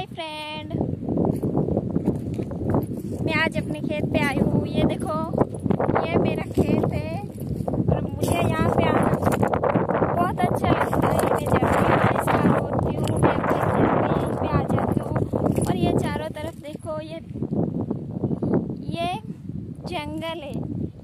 Hi friend, मैं आज अपने खेत पे आई हूँ। ये देखो, ये मेरा खेत है और मुझे यहाँ पे आना बहुत अच्छा लगता है। मैं जब भी ऐसा होती हूँ मैं अपने खेत पे यहीं पे आ जाती हूँ। और ये चारों तरफ देखो, ये जंगल है,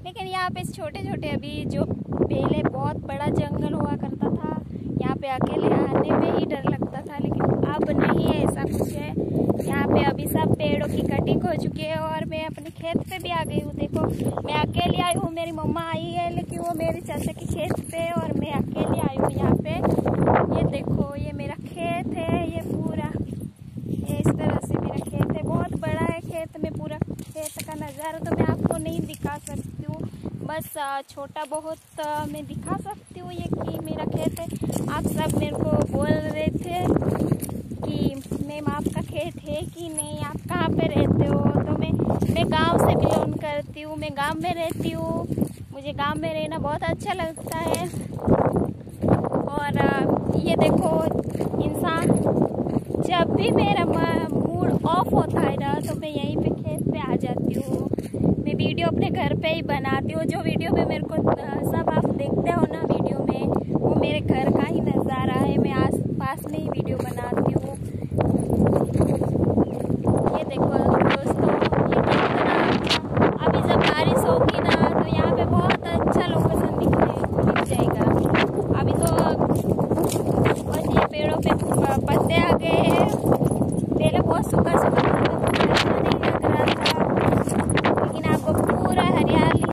लेकिन यहाँ पे छोटे छोटे अभी जो पहले बहुत बड़ा जंगल हुआ करता था। यहाँ पे अकेले आने में ही डर लगता था, लेकिन अब नहीं है, ऐसा कुछ है। यहाँ पे अभी सब पेड़ों की कटिंग हो चुकी है और मैं अपने खेत पे भी आ गई हूँ। देखो, मैं अकेली आई हूँ, मेरी मम्मा आई है लेकिन वो मेरे चाचा के खेत पे, और मैं अकेली आई हूँ यहाँ पे। ये देखो, ये मेरा खेत है, ये पूरा ये इस तरह से मेरा खेत है। बहुत बड़ा है खेत में, पूरा खेत का नज़ारा तो मैं आपको नहीं दिखा सकती हूँ, बस छोटा बहुत मैं दिखा सकती हूँ। ये कि मेरा खेत है। आप सब मेरे को बोल रहे थे कि मैम आपका खेत है कि नहीं, आप कहाँ पे रहते हो? तो मैं गांव से बिलोंग करती हूँ, मैं गांव में रहती हूँ। मुझे गांव में रहना बहुत अच्छा लगता है। और ये देखो, इंसान जब भी मेरा मूड ऑफ होता है ना, तो मैं यहीं पे खेत पे आ जाती हूँ। मैं वीडियो अपने घर पे ही बनाती हूँ। जो वीडियो में मेरे को सब आप देखते हो ना वीडियो में, वो मेरे घर का ही नज़ारा है। मैं आस पास में